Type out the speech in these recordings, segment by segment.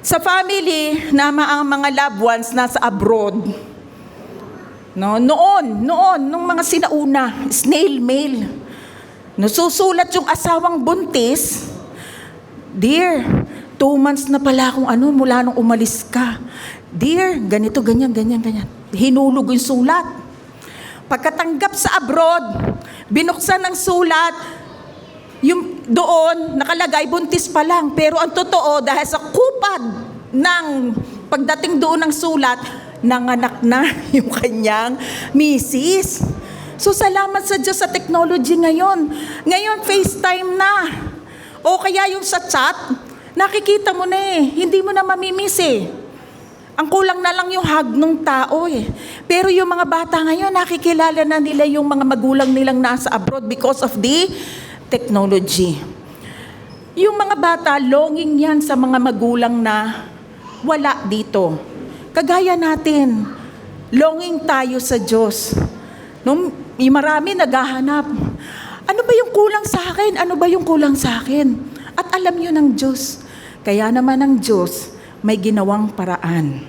Sa family na ang mga loved ones nasa abroad, no, nung mga sinauna, snail mail. Nasusulat yung asawang buntis, "Dear, 2 months na pala akong mula nung umalis ka. Dear, ganito, ganyan. Hinulog yung sulat. Pagkatanggap sa abroad, binuksan ng sulat, yung doon, nakalagay, buntis pa lang. Pero ang totoo, dahil sa kupad ng pagdating doon ng sulat, nanganak na yung kanyang misis. So, salamat sa Diyos sa technology ngayon. Ngayon, FaceTime na. O kaya yung sa chat, nakikita mo na hindi mo na mamimiss Ang kulang na lang yung hug ng tao Pero yung mga bata ngayon, nakikilala na nila yung mga magulang nilang nasa abroad because of the technology. Yung mga bata, longing yan sa mga magulang na wala dito. Kagaya natin, longing tayo sa Diyos. Yung marami naghahanap. Ano ba yung kulang sa akin? Ano ba yung kulang sa akin? At alam yun ng Diyos. Kaya naman ng Diyos, may ginawang paraan.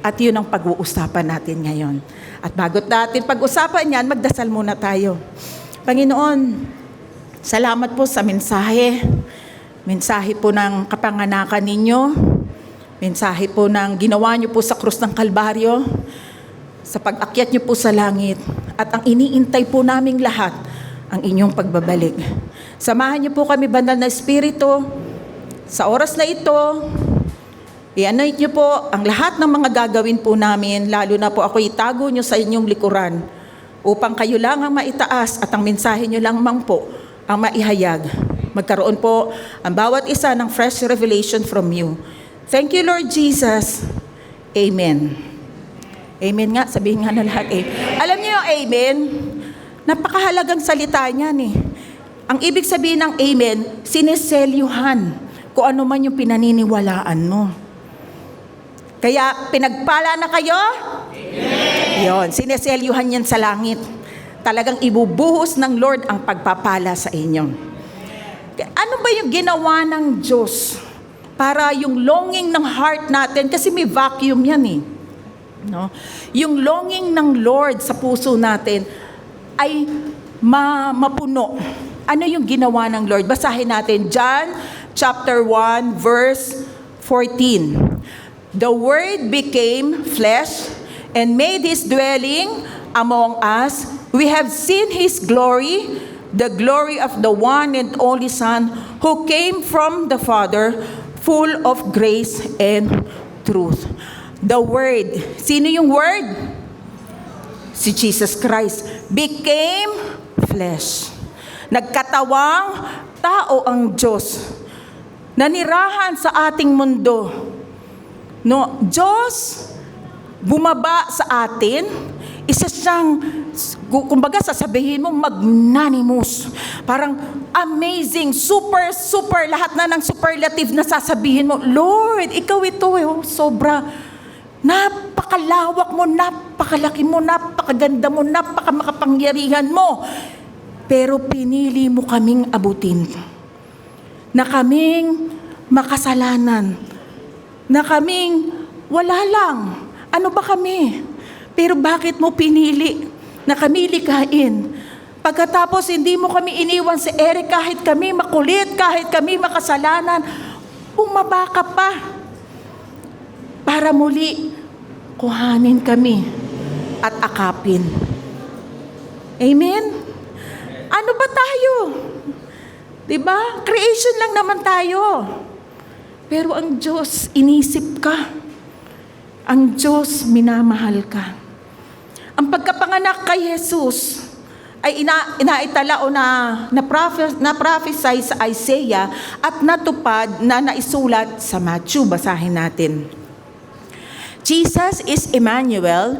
At yun ang pag-uusapan natin ngayon. At bago natin pag-usapan yan, magdasal muna tayo. Panginoon, salamat po sa mensahe. Mensahe po ng kapanganakan ninyo. Mensahe po ng ginawa niyo po sa krus ng Kalbaryo. Sa pag-akyat niyo po sa langit. At ang iniintay po naming lahat, ang inyong pagbabalik. Samahan niyo po kami, Banal na Espiritu, sa oras na ito. I-anoint niyo po ang lahat ng mga gagawin po namin, lalo na po ako itago niyo sa inyong likuran, upang kayo lang ang maitaas at ang mensahe niyo lang po ang maihayag. Magkaroon po ang bawat isa ng fresh revelation from you. Thank you, Lord Jesus. Amen. Amen nga, sabihin nga na lahat Alam niyo yung amen? Napakahalagang salita niyan Ang ibig sabihin ng amen, sineselyuhan kung ano man yung pinaniniwalaan mo. Kaya pinagpala na kayo? Amen. Yun, sineselyuhan yan sa langit. Talagang ibubuhos ng Lord ang pagpapala sa inyo. Ano ba yung ginawa ng Diyos para yung longing ng heart natin, kasi may vacuum yan no? Yung longing ng Lord sa puso natin ay mapuno. Ano yung ginawa ng Lord? Basahin natin John chapter 1 verse 14. The Word became flesh and made His dwelling among us. We have seen His glory, the glory of the one and only Son who came from the Father, full of grace and truth. The Word. Sino yung Word? Si Jesus Christ. Became flesh. Nagkatawang tao ang Diyos. Nanirahan sa ating mundo. No, Diyos bumaba sa atin, isa siyang, kumbaga sasabihin mo, magnanimous. Parang amazing, super, lahat na ng superlative na sasabihin mo, Lord, ikaw ito, sobra. Napakalawak mo, napakalaki mo, napakaganda mo, napakamakapangyarihan mo. Pero pinili mo kaming abutin. Na kaming makasalanan. Na kaming wala lang. Ano ba kami? Pero bakit mo pinili na kami likhain? Pagkatapos hindi mo kami iniwan si Eric kahit kami makulit, kahit kami makasalanan, bumaba ka pa para muli kuhanin kami at akapin. Amen? Ano ba tayo? Diba? Creation lang naman tayo. Pero ang Diyos, inisip ka. Ang Diyos, minamahal ka. Ang pagkapanganak kay Jesus ay inaitala o na prophesy sa Isaiah at natupad na naisulat sa Matthew. Basahin natin. Jesus is Emmanuel.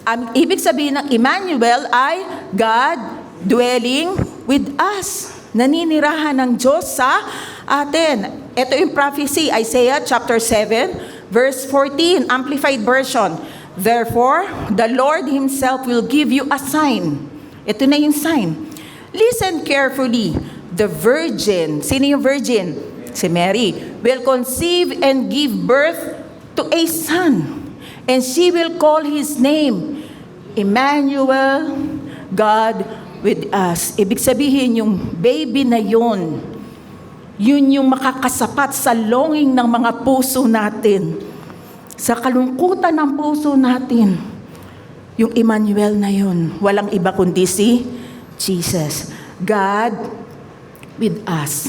Ang ibig sabihin ng Emmanuel ay God dwelling with us. Naninirahan ng Diyos sa atin. Ito yung prophecy, Isaiah chapter 7, verse 14, Amplified Version. Therefore, the Lord Himself will give you a sign. Ito na yung sign. Listen carefully. The virgin, sino yung virgin? si Mary, will conceive and give birth to a son, and she will call his name Emmanuel, God with us. Ibig sabihin, yung baby na yun yung makakasapat sa longing ng mga puso natin, sa kalungkutan ng puso natin. Yung Emmanuel na yun, walang iba kundi si Jesus. God with us.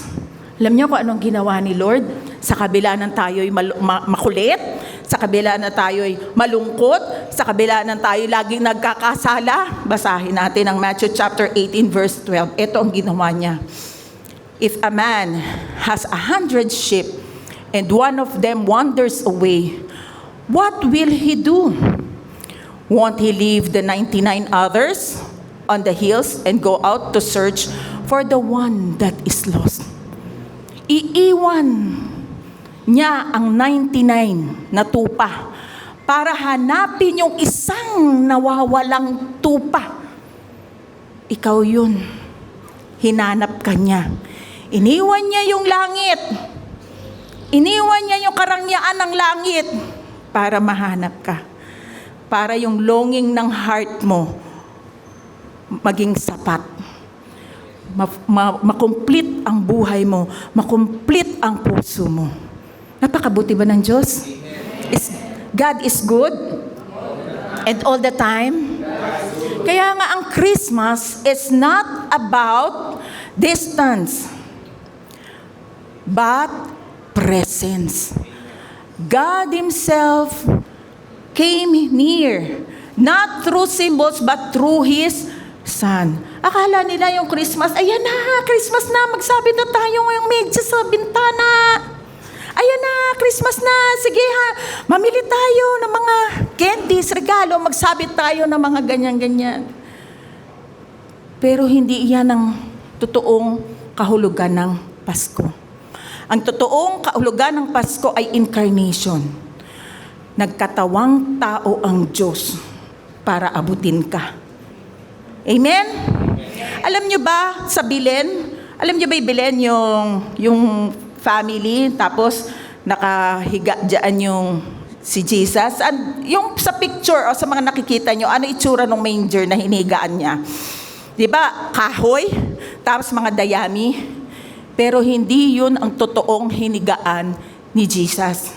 Alam niyo kung anong ginawa ni Lord? Sa kabila ng tayo'y makulit, sa kabila na tayo'y malungkot, sa kabila ng tayo'y laging nagkakasala, basahin natin ang Matthew chapter 18 verse 12. Ito ang ginawa niya. If a man has 100 sheep and one of them wanders away, what will he do? Won't he leave the 99 others on the hills and go out to search for the one that is lost? Iiwan niya ang 99 na tupa para hanapin yung isang nawawalang tupa. Ikaw yun. Hinanap ka niya. Iniwan niya yung langit. Iniwan niya yung karangyaan ng langit para mahanap ka. Para yung longing ng heart mo maging sapat. Makomplete ang buhay mo. Makomplete ang puso mo. Napakabuti ba ng Diyos? God is good and all the time. Kaya nga ang Christmas is not about distance, but presence. God Himself came near, not through symbols, but through His Son. Akala nila yung Christmas, ayan na, Christmas na, magsabit na tayo ngayong medyas sa bintana. Ayan na, Christmas na, sige ha, mamili tayo ng mga candies, regalo, magsabit tayo ng mga ganyan-ganyan. Pero hindi iyan ang totoong kahulugan ng Pasko. Ang totoong kahulugan ng Pasko ay incarnation. Nagkatawang tao ang Diyos para abutin ka. Amen? Alam nyo ba sa Belen? Alam nyo ba yung Belen, yung family, tapos nakahiga dyan yung si Jesus? Yung sa picture o sa mga nakikita nyo, ano itsura ng manger na hinigaan niya? Diba? Kahoy, tapos mga dayami. Pero hindi yun ang totoong hinigaan ni Jesus.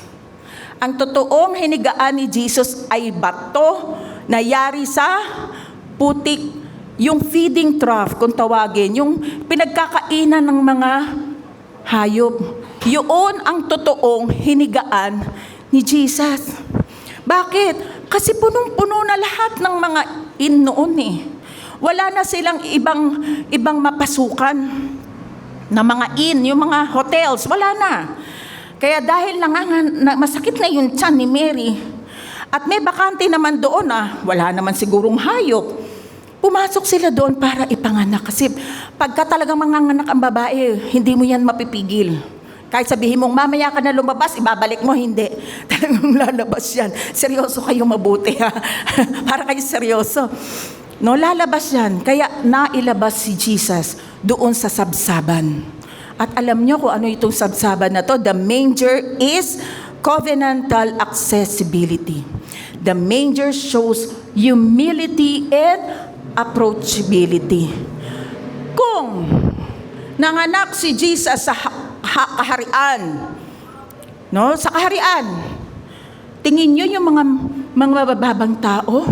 Ang totoong hinigaan ni Jesus ay bato na yari sa putik. Yung feeding trough, kung tawagin, yung pinagkakainan ng mga hayop. Yun ang totoong hinigaan ni Jesus. Bakit? Kasi punong-puno na lahat ng mga inn noon eh. Wala na silang ibang mapasukan na mga inn, yung mga hotels, wala na. Kaya dahil masakit na yung tiyan ni Mary, at may bakante naman doon wala naman sigurong hayop, pumasok sila doon para ipanganak. Kasi pagka talagang manganganak ang babae, hindi mo yan mapipigil. Kahit sabihin mong, mamaya ka na lumabas, ibabalik mo, hindi. Talagang lalabas yan. Seryoso kayo mabuti ha. Para kayo seryoso. No, lalabas yan. Kaya nailabas si Jesus doon sa sabsaban. At alam nyo kung ano itong sabsaban na to? The manger is covenantal accessibility. The manger shows humility and approachability. Kung nanganak si Jesus sa kaharian, no? Sa kaharian, tingin nyo yung mga mabababang tao,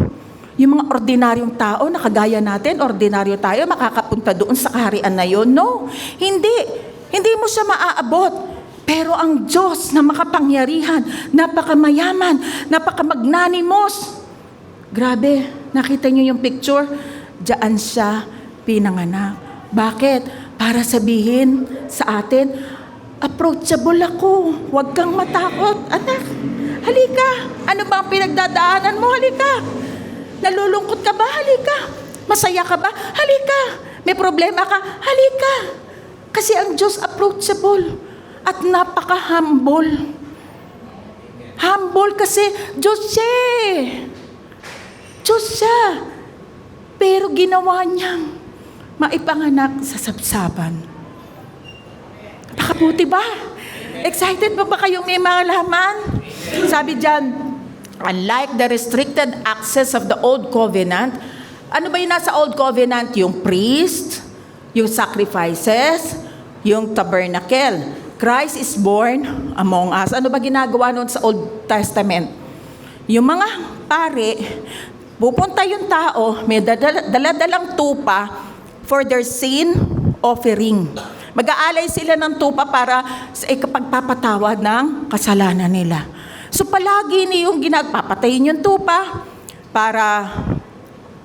yung mga ordinaryong tao na kagaya natin, ordinaryo tayo, makakapunta doon sa kaharian na yun? No, hindi. Hindi mo siya maaabot. Pero ang Diyos na makapangyarihan, napakamayaman, napakamagnanimos. Grabe, nakita nyo yung picture? Diyan siya pinanganak. Bakit? Para sabihin sa atin, approachable ako. Huwag kang matakot. Anak, halika. Ano ba ang pinagdadaanan mo? Halika. Nalulungkot ka ba? Halika. Masaya ka ba? Halika. May problema ka? Halika. Kasi ang Diyos approachable at napaka-humble. Humble kasi Diyos siya. Diyos siya. Pero ginawa niyang maipanganak sa sabsaban. Napakabuti ba? Excited ba kayong may malaman? Sabi dyan, unlike the restricted access of the Old Covenant, ano ba yung nasa Old Covenant? Yung priest, yung sacrifices, yung tabernacle. Christ is born among us. Ano ba ginagawa noon sa Old Testament? Yung mga pare, pupunta yung tao, may daladalang tupa for their sin offering. Mag-aalay sila ng tupa para sa ikapagpapatawad ng kasalanan nila. So palagi niyong papatayin yung tupa para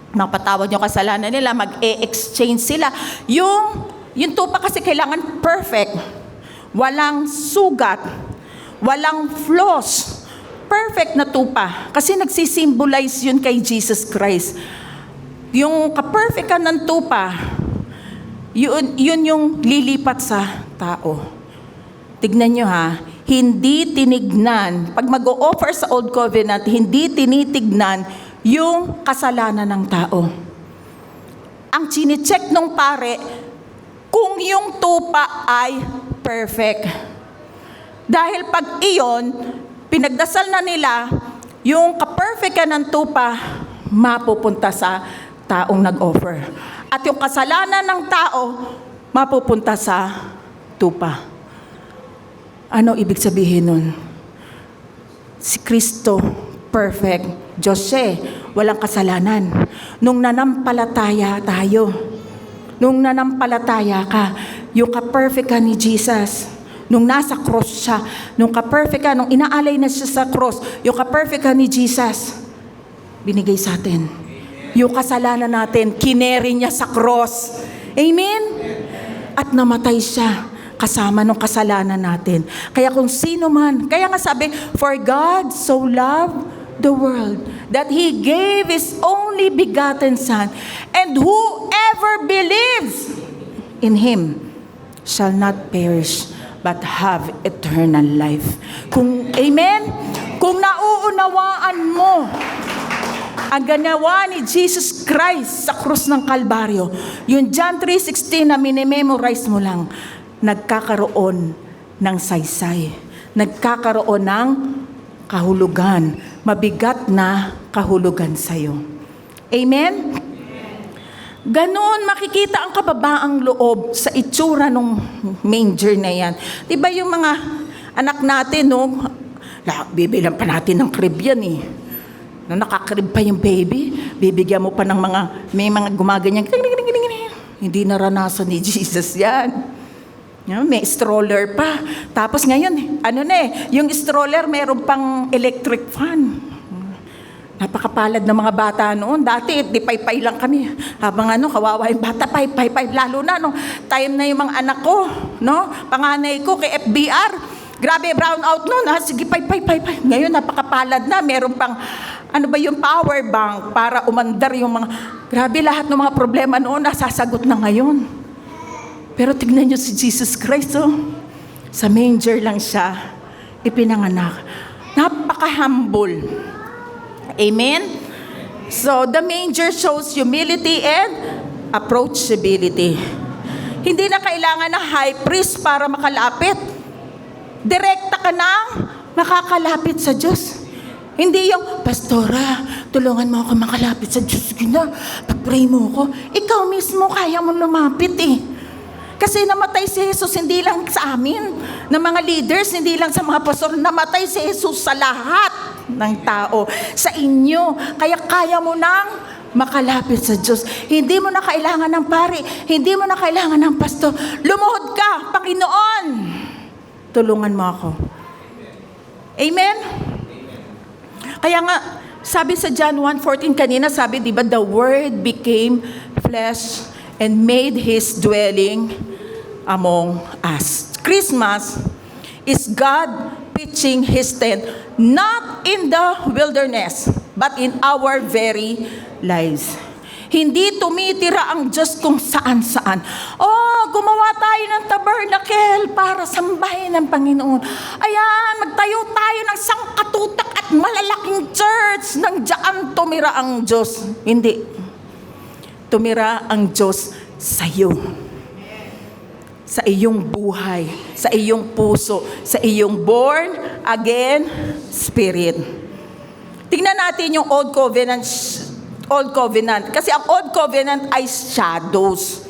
mapatawad yung kasalanan nila, mag-e-exchange sila. Yung tupa kasi kailangan perfect. Walang sugat, walang flaws. Perfect na tupa. Kasi nagsisimbolize yun kay Jesus Christ. Yung ka-perfect ng tupa, yun yung lilipat sa tao. Tignan nyo ha, hindi tinignan, pag mag-o-offer sa Old Covenant, hindi tinitignan yung kasalanan ng tao. Ang chine-check nung pare, kung yung tupa ay perfect. Dahil pag iyon, pinagdasal na nila, yung ka-perfect ng tupa, mapupunta sa taong nag-offer. At yung kasalanan ng tao, mapupunta sa tupa. Ano ibig sabihin nun? Si Kristo, perfect. Diyos siya, walang kasalanan. Nung nanampalataya tayo, nung nanampalataya ka, yung ka-perfect ka ni Jesus, nung nasa cross siya, nung ka-perfect ka, nung inaalay na siya sa cross, yung ka-perfect ka ni Jesus, binigay sa atin. Yung kasalanan natin, kineri niya sa cross. Amen? At namatay siya kasama ng kasalanan natin. Kaya kung sino man, kaya nga sabi, for God so loved the world that He gave His only begotten Son, and whoever believes in Him shall not perish but have eternal life. Kung, amen? Kung nauunawaan mo ang ganawa ni Jesus Christ sa krus ng Kalbaryo, yung John 3:16 na minimemorize mo lang, nagkakaroon ng saysay, nagkakaroon ng kahulugan, mabigat na kahulugan sa'yo. Amen? Ganon makikita ang kababaang loob sa itsura ng manger na yan. Diba yung mga anak natin, no? Bibilang pa natin ng crib yan eh. No, nakakrib pa yung baby, bibigyan mo pa ng may mga gumaganyan. Hindi naranasan ni Jesus yan. May stroller pa. Tapos ngayon, yung stroller meron pang electric fan. Napakapalad ng mga bata noon. Dati, di pay-pay lang kami. Habang kawawa yung bata, pay-pay. Lalo na, time na yung mga anak ko, panganay ko kay FBR. Grabe, brown out noon. Sige, pay. Ngayon, napakapalad na. Meron pang, yung power bank para umandar yung mga, grabe, lahat ng mga problema noon, nasasagot na ngayon. Pero tignan nyo si Jesus Christ, sa manger lang siya ipinanganak. Napaka-humble. Amen? So, the manger shows humility and approachability. Hindi na kailangan ng high priest para makalapit. Direkta ka na makakalapit sa Diyos. Hindi yung, Pastora, tulungan mo ako makalapit sa Diyos. Sige na, pag-pray mo ako. Ikaw mismo kaya mo lumapit eh. Kasi namatay si Jesus hindi lang sa amin, ng mga leaders, hindi lang sa mga pastor, namatay si Jesus sa lahat ng tao, sa inyo. Kaya kaya mo nang makalapit sa Diyos. Hindi mo na kailangan ng pari, hindi mo na kailangan ng pastor. Lumuhod ka, Panginoon. Tulungan mo ako. Amen? Kaya nga, sabi sa John 1:14 kanina, sabi, di ba, the Word became flesh and made His dwelling among us. Christmas is God pitching His tent not in the wilderness, but in our very lives. Hindi tumitira ang Diyos kung saan-saan. Gumawa tayo ng tabernacle para sambahin ng Panginoon. Ayan, magtayo tayo ng sangkatutak at malalaking church. Nang diyan tumira ang Diyos. Hindi. Tumira ang Diyos sa'yo. sa iyong buhay, sa iyong puso, sa iyong born again spirit. Tingnan natin yung Old Covenant. Kasi ang Old Covenant ay shadows.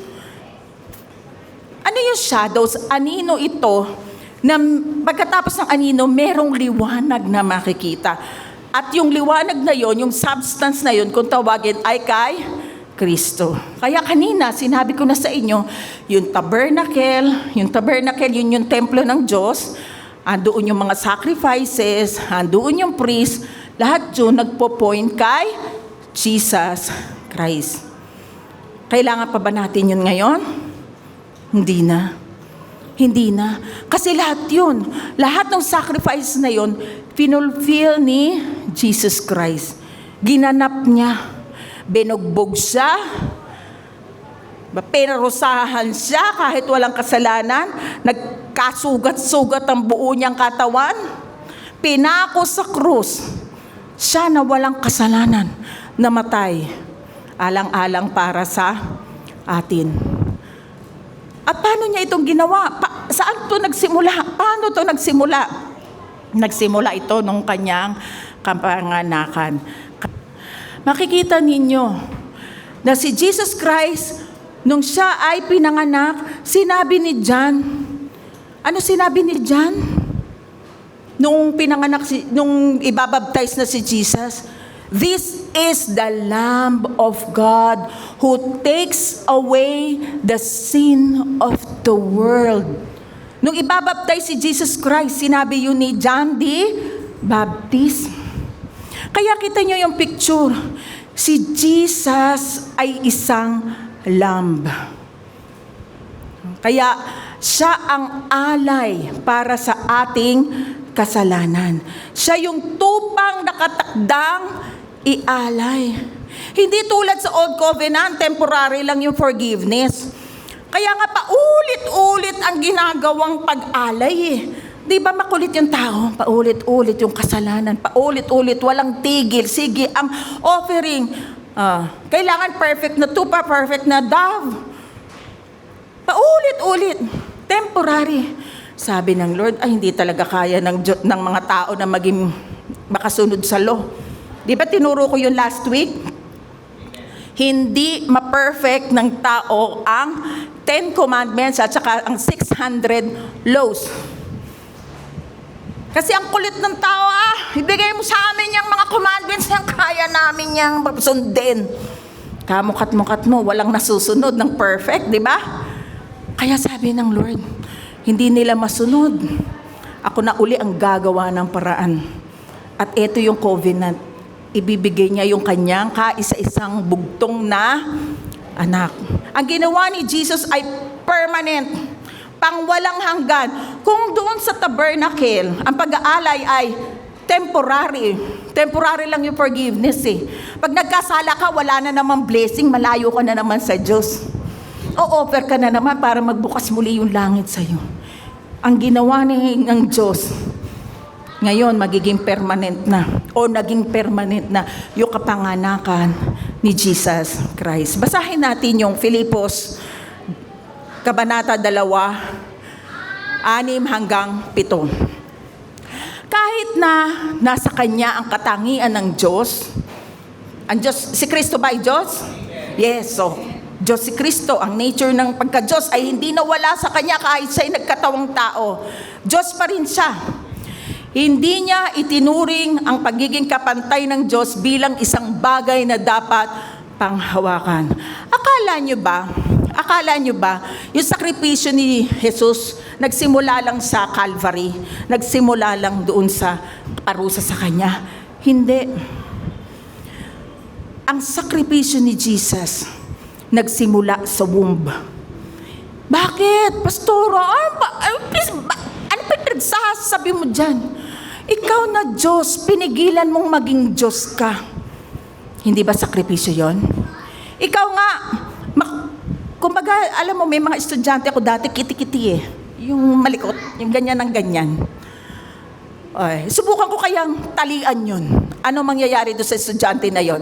Ano yung shadows? Anino ito na pagkatapos ng anino, merong liwanag na makikita. At yung liwanag na yon, yung substance na yon, kung tawagin ay kay Kristo. Kaya kanina, sinabi ko na sa inyo, yung tabernacle, yun yung templo ng Diyos, andoon yung mga sacrifices, andoon yung priest, lahat yun nagpo-point kay Jesus Christ. Kailangan pa ba natin yun ngayon? Hindi na. Hindi na. Kasi lahat ng sacrifice na yun, pinulfill ni Jesus Christ. Ginanap niya. Binugbog siya. Pinarusahan siya kahit walang kasalanan. Nagkasugat-sugat ang buo niyang katawan. Pinako sa krus. Siya na walang kasalanan, namatay. Alang-alang para sa atin. At paano niya itong ginawa? Saan ito nagsimula? Paano ito nagsimula? Nagsimula ito nung kanyang kapanganakan. Makikita ninyo na si Jesus Christ, nung siya ay pinanganak, sinabi ni John, ano sinabi ni John? Nung pinanganak, nung ibabaptize na si Jesus, "This is the Lamb of God who takes away the sin of the world." Nung ibabaptize si Jesus Christ, sinabi yun ni John the Baptist. Kaya kita nyo yung picture. Si Jesus ay isang lamb. Kaya siya ang alay para sa ating kasalanan. Siya yung tupang nakatakdang ialay. Hindi tulad sa Old Covenant, temporary lang yung forgiveness. Kaya nga paulit-ulit ang ginagawang pag-alay eh. Di ba makulit yung tao? Paulit-ulit yung kasalanan. Paulit-ulit, walang tigil. Sige, ang offering. Kailangan perfect na tupa, perfect na dove. Paulit-ulit. Temporary. Sabi ng Lord, ay hindi talaga kaya ng mga tao na maging makasunod sa law. Di ba tinuro ko yun last week? Hindi ma-perfect ng tao ang 10 commandments at saka ang 600 laws. Kasi ang kulit ng tao, ibigay mo sa amin yung mga commandments na kaya namin yung sundin. Kamukat-mukat mo, walang nasusunod ng perfect, di ba? Kaya sabi ng Lord, hindi nila masunod. Ako na uli ang gagawa ng paraan. At ito yung covenant. Ibibigay niya yung kanyang kaisa-isang bugtong na anak. Ang ginawa ni Jesus ay permanent, pang walang hanggan. Kung doon sa tabernacle, ang pag-aalay ay temporary. Temporary lang yung forgiveness eh. Pag nagkasala ka, wala na namang blessing, malayo ka na naman sa Diyos. O-offer ka na naman para magbukas muli yung langit sa'yo. Ang ginawa ng Diyos, ngayon magiging permanent na o naging permanent na yung kapanganakan ni Jesus Christ. Basahin natin yung Filipos Kabanata 2, 6-7. Kahit na nasa Kanya ang katangian ng Diyos, si Kristo ba ay Diyos? Yes, so Diyos si Kristo, ang nature ng pagka-Diyos ay hindi nawala sa Kanya kahit siya'y nagkatawang tao. Diyos pa rin siya. Hindi niya itinuring ang pagiging kapantay ng Diyos bilang isang bagay na dapat panghawakan. Akala niyo ba, yung sakripisyo ni Jesus, nagsimula lang sa Calvary, nagsimula lang doon sa parusa sa Kanya? Hindi. Ang sakripisyo ni Jesus, nagsimula sa womb. Bakit? Pastora, ano pa pinagsasabi mo dyan? Ikaw na Diyos, pinigilan mong maging Diyos ka. Hindi ba sakripisyo yon? Ikaw nga, kumbaga, alam mo, may mga estudyante ako dati, kiti-kiti eh. Yung malikot, yung ganyan ng ganyan. Ay, subukan ko kayang talian yun. Ano mangyayari doon sa estudyante na yon?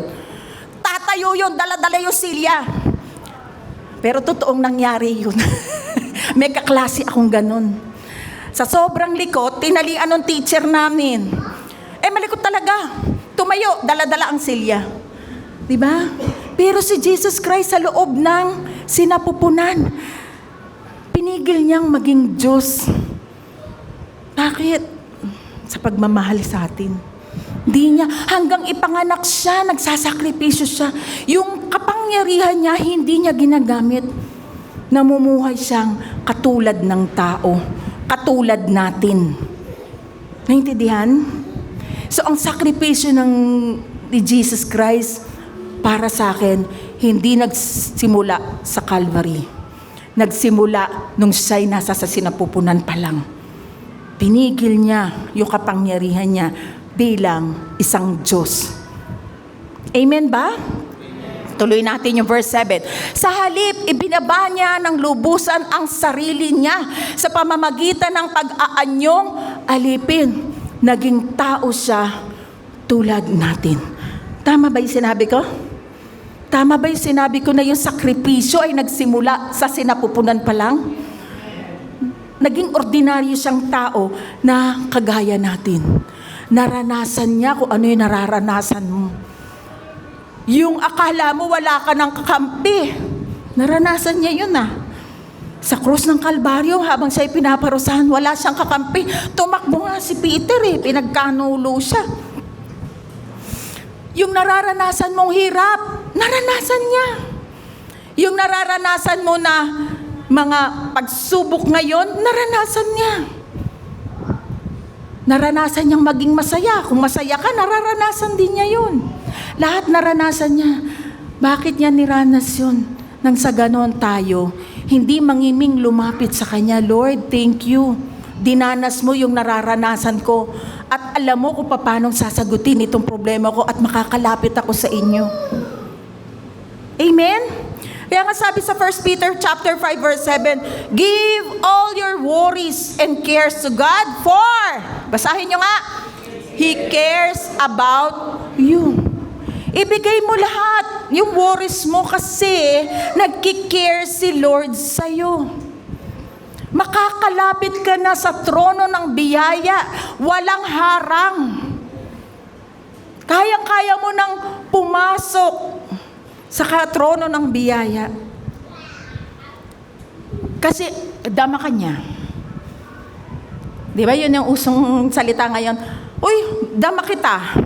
Tatayo yun, dala-dala yung silya. Pero totoong nangyari yun. May kaklase akong ganun. Sa sobrang likot, tinalian ng teacher namin. Malikot talaga. Tumayo, dala-dala ang silya. Diba? Pero si Jesus Christ sa loob ng sinapupunan, pinigil niyang maging Diyos. Bakit? Sa pagmamahal sa atin. Hindi niya, hanggang ipanganak siya, nagsasakripisyo siya. Yung kapangyarihan niya, hindi niya ginagamit. Namumuhay siyang katulad ng tao. Katulad natin. Naintindihan? So, ang sakripisyo ni Jesus Christ para sa akin, hindi nagsimula sa Calvary. Nagsimula nung siya'y nasa sa sinapupunan pa lang. Pinigil niya yung kapangyarihan niya bilang isang Diyos. Amen ba? Tuloy natin yung verse 7. Sa halip, ibinaba niya ng lubusan ang sarili niya sa pamamagitan ng pag-aanyong alipin. Naging tao siya tulad natin. Tama ba yung sinabi ko? Tama ba yung sinabi ko na yung sakripisyo ay nagsimula sa sinapupunan pa lang? Naging ordinaryo siyang tao na kagaya natin. Naranasan niya kung ano yung nararanasan mo. Yung akala mo wala ka ng kakampi. Naranasan niya yun Sa krus ng Kalbaryo, habang siya'y pinaparusahan, wala siyang kakampi. Tumakbo nga si Peter pinagkanulo siya. Yung nararanasan mong hirap, naranasan niya. Yung nararanasan mo na mga pagsubok ngayon, naranasan niya. Naranasan niyang maging masaya. Kung masaya ka, nararanasan din niya yun. Lahat naranasan niya. Bakit niya niranas yun? Nang sa ganon tayo, hindi mangiming lumapit sa Kanya, Lord, thank you. Dinanas mo yung nararanasan ko. At alam mo kung paano sasagutin itong problema ko at makakalapit ako sa inyo. Amen? Kaya nga sabi sa 1 Peter chapter 5 verse 7, give all your worries and cares to God for, basahin nyo nga, He cares about you. Ibigay mo lahat, yung worries mo kasi nagkikare si Lord sa'yo. Makakalapit ka na sa trono ng biyaya, walang harang. Kayang-kaya mo nang pumasok sa trono ng biyaya. Kasi dama ka niya. Di ba yun yung usong salita ngayon? Uy, dama kita.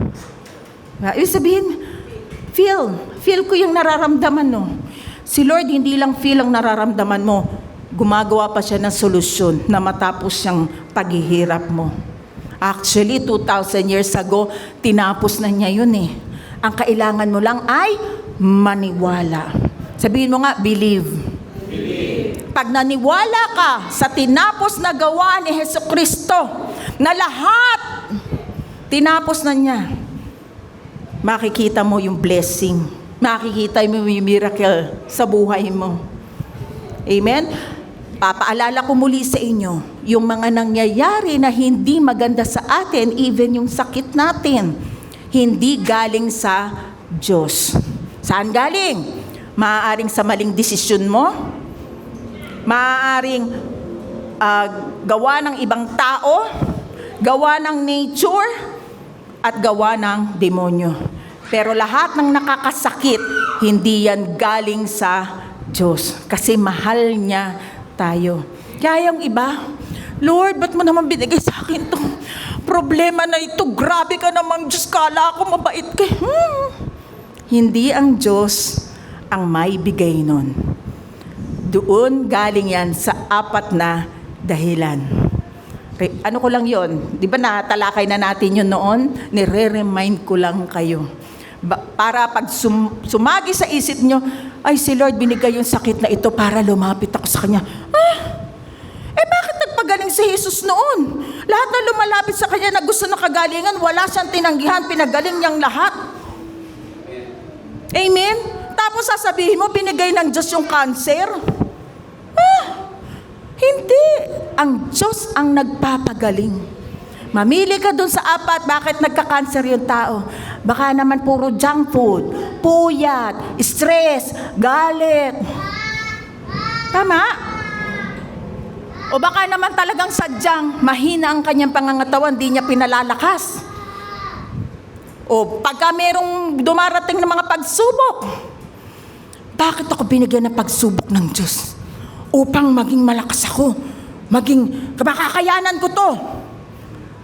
Ibig sabihin, feel ko yung nararamdaman mo. Si Lord hindi lang feel ang nararamdaman mo, gumagawa pa siya ng solusyon na matapos siyang paghihirap mo. Actually, 2,000 years ago, tinapos na niya yun Ang kailangan mo lang ay maniwala. Sabihin mo nga, believe. Pag naniwala ka sa tinapos na gawa ni Jesucristo, na lahat tinapos na niya, makikita mo yung blessing. Makikita mo yung miracle sa buhay mo. Amen? Papaalala ko muli sa inyo, yung mga nangyayari na hindi maganda sa atin, even yung sakit natin, hindi galing sa Diyos. Saan galing? Maaaring sa maling desisyon mo, maaaring gawa ng ibang tao, gawa ng nature, at gawa ng demonyo. Pero lahat ng nakakasakit, hindi yan galing sa Diyos. Kasi mahal niya tayo. Kaya yung iba, Lord, ba't mo naman binigay sa akin itong problema na ito? Grabe ka naman, Diyos, kala ako mabait ka. Hindi ang Diyos ang may bigay nun. Doon galing yan sa apat na dahilan. Ano ko lang yon? Di ba natalakay na natin yun noon? Nire-remind ko lang kayo. Para pag sumagi sa isip nyo, ay si Lord binigay yung sakit na ito para lumapit ako sa Kanya. Bakit nagpagaling si Jesus noon? Lahat na lumalapit sa Kanya na gusto ng kagalingan, wala siyang tinanggihan, pinagaling niyang lahat. Amen? Tapos sasabihin mo, binigay ng Diyos yung cancer? Hindi. Ang Diyos ang nagpapagaling. Mamili ka dun sa apat, bakit nagka-cancer yung tao? Baka naman puro junk food, puyat, stress, galit. Tama? O baka naman talagang sadyang mahina ang kanyang pangangatawan, di niya pinalalakas. O pagka merong dumarating na mga pagsubok, bakit ako binigyan ng pagsubok ng Diyos? Upang maging malakas ako, maging makakayanan ko to.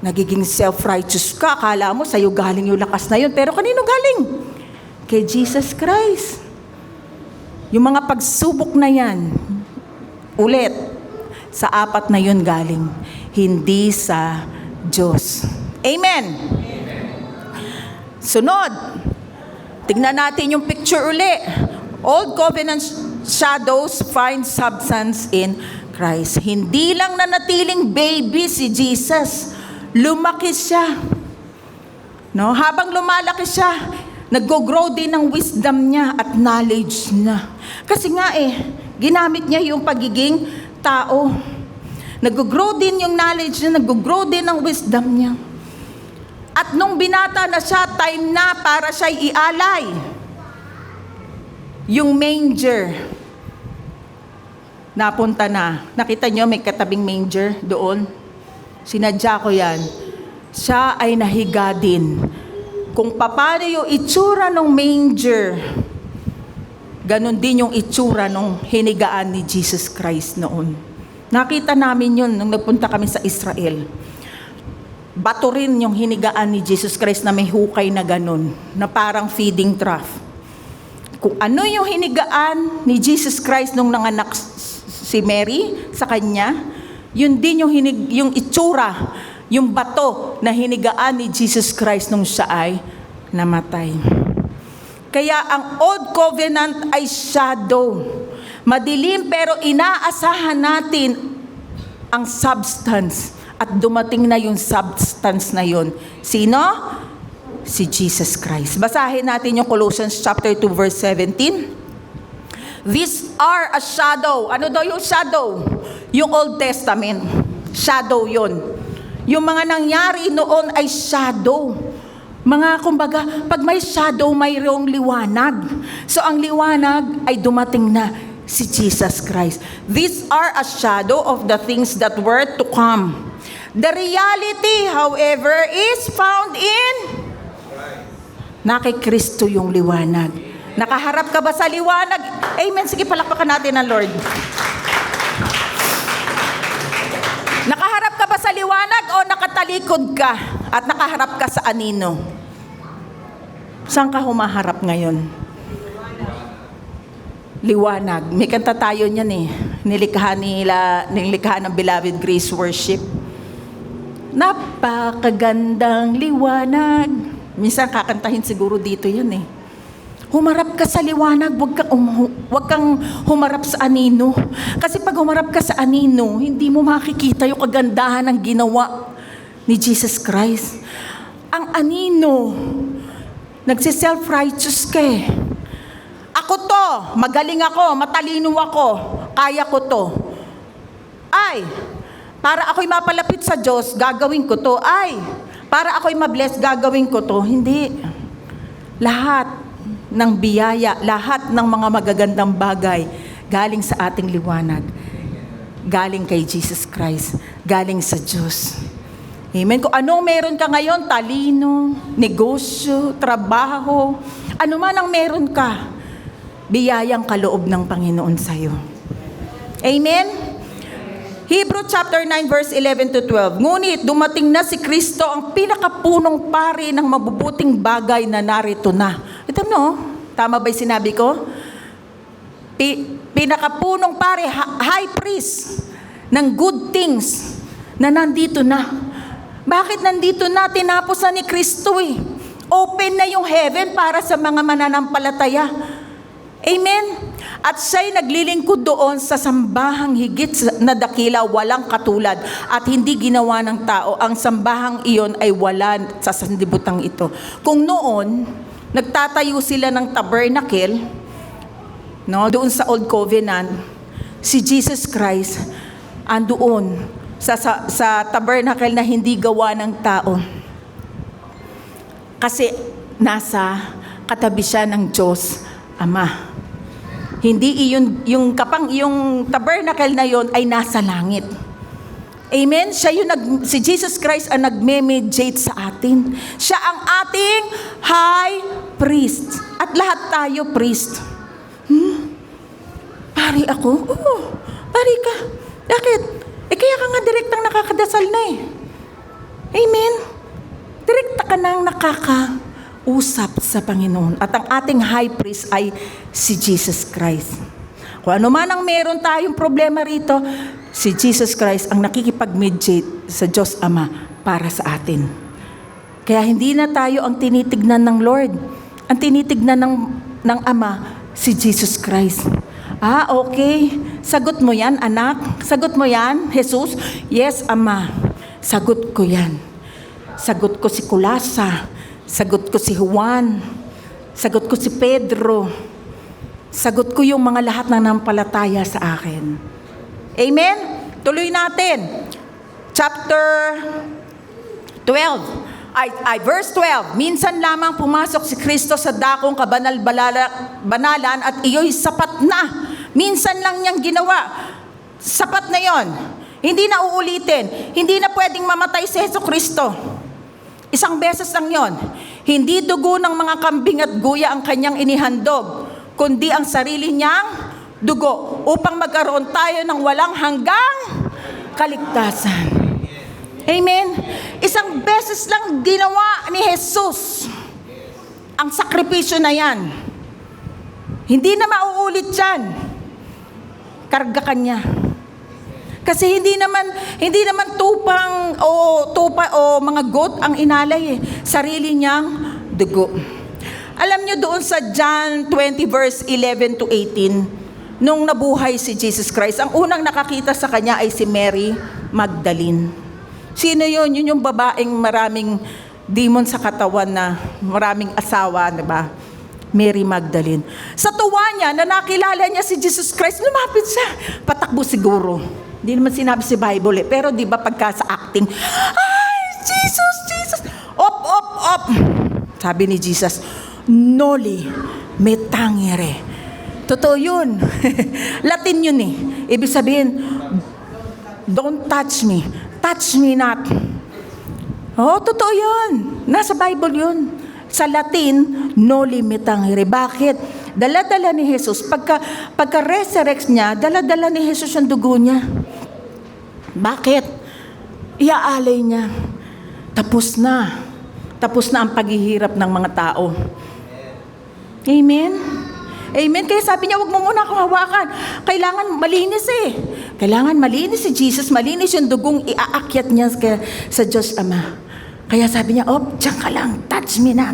Nagiging self-righteous ka, akala mo sa'yo galing yung lakas na yun, pero kanino galing? Kay Jesus Christ. Yung mga pagsubok na yan, ulit, sa apat na yun galing, hindi sa Diyos. Amen. Sunod, tignan natin yung picture uli. Old covenant shadows find substance in Christ. Hindi lang nanatiling baby si Jesus, lumaki siya. No? Habang lumalaki siya, nag-grow din ng wisdom niya at knowledge niya. Kasi nga ginamit niya yung pagiging tao. Nag-grow din yung knowledge niya, nag-grow din ang wisdom niya. At nung binata na siya, time na para siya'y ialay. Yung manger, napunta na. Nakita niyo may katabing manger doon? Sinadya ko yan. Siya ay nahiga din. Kung paano yung itsura ng manger, ganon din yung itsura ng hinigaan ni Jesus Christ noon. Nakita namin yun nung nagpunta kami sa Israel. Bato rin yung hinigaan ni Jesus Christ na may hukay na ganon, na parang feeding trough. Kung ano yung hinigaan ni Jesus Christ nung nanganak si Mary sa kanya, yun din yung itsura, yung bato na hinigaan ni Jesus Christ nung siya ay namatay. Kaya ang Old Covenant ay shadow. Madilim pero inaasahan natin ang substance. At dumating na yung substance na yun. Sino? Si Jesus Christ. Basahin natin yung Colossians chapter 2 verse 17. These are a shadow. Ano daw yung shadow? Yung Old Testament. Shadow yun. Yung mga nangyari noon ay shadow. Mga kumbaga, pag may shadow, mayroong liwanag. So ang liwanag ay dumating na si Jesus Christ. These are a shadow of the things that were to come. The reality, however, is found in na kay Kristo yung liwanag. Nakaharap ka ba sa liwanag? Amen. Sige, palakpakan natin ang Lord. Nakaharap ka ba sa liwanag o nakatalikod ka at nakaharap ka sa anino? Saan ka humaharap ngayon? Liwanag. May kanta tayo niyan nilikha ng Beloved Grace Worship. Napakagandang liwanag. Minsan kakantahin siguro dito yan Humarap ka sa liwanag, wag kang humarap sa anino. Kasi pag humarap ka sa anino, hindi mo makikita yung kagandahan ng ginawa ni Jesus Christ. Ang anino, nagsi-self-righteous ka Ako to, magaling ako, matalino ako, kaya ko to. Ay, para ako'y mapalapit sa Diyos, gagawin ko to. Ay, para ako'y mabless, gagawin ko to. Hindi. Lahat ng biyaya, lahat ng mga magagandang bagay, galing sa ating liwanag. Galing kay Jesus Christ. Galing sa Diyos. Amen. Kung ano meron ka ngayon, talino, negosyo, trabaho, ano man ang meron ka, biyayang kaloob ng Panginoon sa'yo. Amen? Hebrew chapter 9 verse 11 to 12. Ngunit dumating na si Kristo, ang pinakapunong pari ng mabubuting bagay na narito na. Ito tama ba'y sinabi ko? Pinakapunong pari, high priest ng good things na nandito na. Bakit nandito na? Tinapos na ni Kristo Open na yung heaven para sa mga mananampalataya. Amen? At siya'y naglilingkod doon sa sambahang higit na dakila, walang katulad, at hindi ginawa ng tao. Ang sambahang iyon ay wala sa sanlibutan ito. Kung noon, nagtatayo sila ng tabernacle, doon sa Old Covenant, si Jesus Christ andoon sa tabernacle na hindi gawa ng tao. Kasi nasa katabi siya ng Diyos Ama. Hindi iyon yung tabernacle na yon ay nasa langit. Amen? Si Jesus Christ ang nagme-mediate sa atin. Siya ang ating high priest. At lahat tayo priest. Pari ako? Oo, pari ka. Bakit? Kaya ka nga direktang nakakadasal na eh. Amen? Direkta ka nang nakakausap sa Panginoon. At ang ating high priest ay si Jesus Christ. Kung ano man ang meron tayong problema rito, si Jesus Christ ang nakikipag-mediate sa Diyos Ama para sa atin. Kaya hindi na tayo ang tinitignan ng Lord. Ang tinitignan ng Ama, si Jesus Christ. Okay. Sagot mo yan, anak? Sagot mo yan, Jesus? Yes, Ama. Sagot ko yan. Sagot ko si Kulasa. Sagot ko si Juan. Sagot ko si Pedro. Sagot ko yung mga lahat na nampalataya sa akin. Amen? Tuloy natin. Chapter 12. Verse 12. Minsan lamang pumasok si Kristo sa dakong banalan at iyo'y sapat na. Minsan lang niyang ginawa. Sapat na yon. Hindi na uulitin. Hindi na pwedeng mamatay si Jesucristo. Isang beses lang yon. Hindi dugo ng mga kambing at guya ang kanyang inihandog, kundi ang sarili niyang dugo upang magkaroon tayo ng walang hanggang kaligtasan. Amen? Isang beses lang ginawa ni Jesus ang sakripisyo na yan. Hindi na mauulit yan. Karga ka niya. Kasi hindi naman tupa o mga goat ang inalay eh. Sarili niyang dugo. Alam niyo doon sa John 20 verse 11 to 18, nung nabuhay si Jesus Christ, ang unang nakakita sa kanya ay si Mary Magdalene. Sino yun? Yun yung babaeng maraming demon sa katawan na maraming asawa, diba? Mary Magdalene. Sa tuwa niya na nakilala niya si Jesus Christ, lumapit siya. Patakbo siguro. Hindi naman sinabi si Bible eh. Pero di ba pagka sa acting, ay, Jesus, Jesus. Op. Sabi ni Jesus, noli me tangere. Totoo yun. Latin yun eh. Ibig sabihin, don't touch me. Touch me not. Totoo yun. Nasa Bible yun. Sa Latin, noli me tangere. Bakit? Dala-dala ni Jesus. Pagka-resurrect niya, dala-dala ni Jesus ang dugo niya. Bakit? Iaalay niya. Tapos na. Tapos na ang paghihirap ng mga tao. Amen? Amen? Kaya sabi niya, huwag mo muna akong hawakan. Kailangan malinis eh. Kailangan malinis si Jesus. Malinis yung dugong iaakyat niya sa Diyos Ama. Kaya sabi niya, diyan ka lang. Touch me not.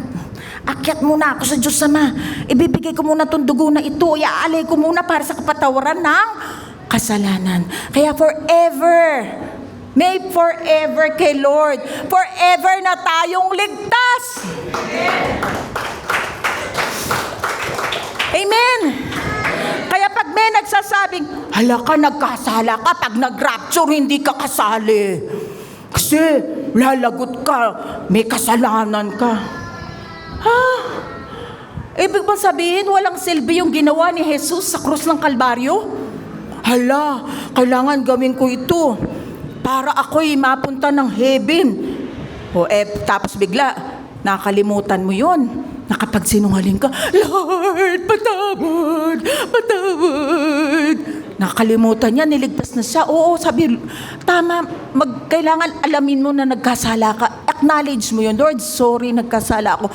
Akyat muna ako sa Diyos Ama. Ibibigay ko muna itong dugo na ito. Iaalay ko muna para sa kapatawaran ng kasalanan. Kaya forever, may forever kay Lord. Forever na tayong ligtas. Amen. Kaya pag may nagsasabing, hala ka, nagkasala ka. Pag nag-rapture, hindi ka kasali. Kasi lalagot ka. May kasalanan ka. Ibig ba sabihin, walang silbi yung ginawa ni Jesus sa krus ng Kalbaryo? Hala, kailangan gawin ko ito para ako'y mapunta ng heaven. Tapos bigla, nakalimutan mo yun. Nakapagsinungaling ka, Lord, patawad. Nakalimutan niya, niligtas na siya. Oo, sabi, tama, kailangan alamin mo na nagkasala ka. Acknowledge mo yun, Lord, sorry, nagkasala ako.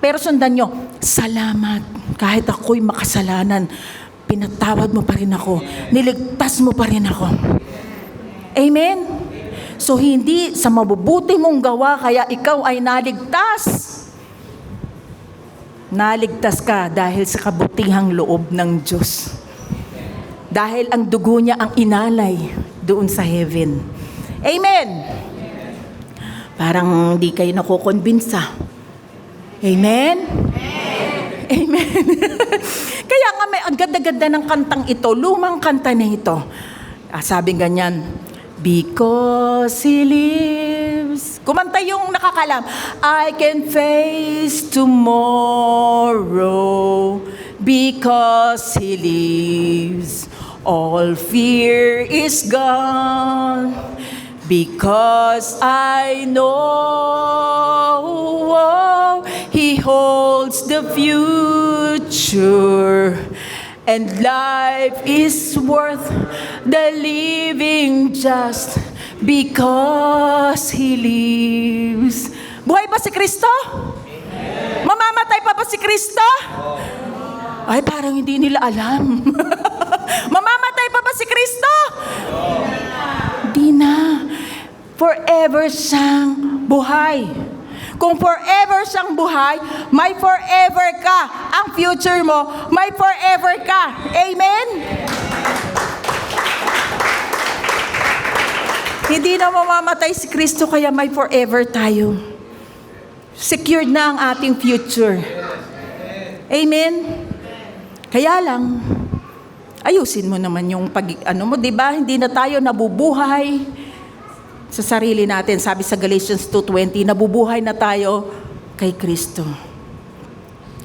Pero sundan nyo, salamat. Kahit ako'y makasalanan, pinatawad mo pa rin ako. Niligtas mo pa rin ako. Amen? So, hindi sa mabubuti mong gawa, kaya ikaw ay naligtas. Naligtas ka dahil sa kabutihang loob ng Diyos. Dahil ang dugo niya ang inalay doon sa heaven. Amen? Parang hindi kayo nakukonbinsa. Amen? Amen. Kaya nga may ang ganda-ganda ng kantang ito, lumang kanta na ito. Sabi ganyan, because He lives. Kumanta yung nakakalam. I can face tomorrow because He lives. All fear is gone Because I know He holds the future, and life is worth the living just because He lives. Buhay ba si Kristo? Mamamatay pa ba si Kristo? Ay, parang hindi nila alam. Mamamatay pa ba si Kristo? Di na. Forever siyang buhay. Kung forever siyang buhay, may forever ka. Ang future mo, may forever ka. Amen? Hindi na mamamatay si Kristo, kaya may forever tayo. Secured na ang ating future. Amen? Kaya lang, ayusin mo naman yung mo, di ba? Hindi na tayo nabubuhay sa sarili natin. Sabi sa Galatians 2:20, nabubuhay na tayo kay Kristo.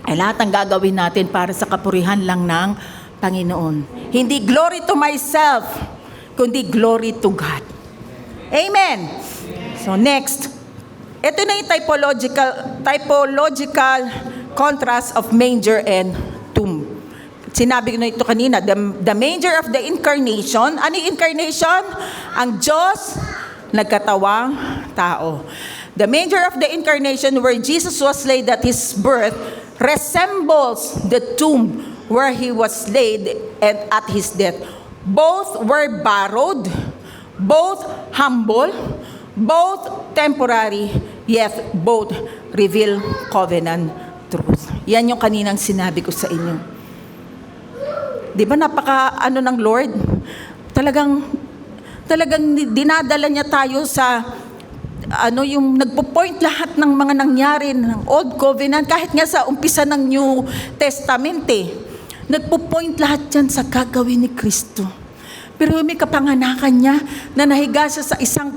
Ay lahat ang gagawin natin para sa kapurihan lang ng Panginoon. Hindi glory to myself, kundi glory to God. Amen. So next, ito na yung typological contrast of manger and tomb. Sinabi ko na ito kanina, the manger of the incarnation. Ano yung incarnation? Ang Diyos nagkatawang tao. The manger of the incarnation where Jesus was laid at His birth resembles the tomb where He was laid at His death. Both were borrowed, both humble, both temporary, yet both reveal covenant truth. Yan yung kaninang sinabi ko sa inyo. Di ba ng Lord? Talagang dinadala niya tayo sa yung nagpo-point lahat ng mga nangyari ng Old Covenant, kahit nga sa umpisa ng New Testament nagpo-point lahat yan sa gagawin ni Kristo. Pero may kapanganakan niya na nahiga siya sa isang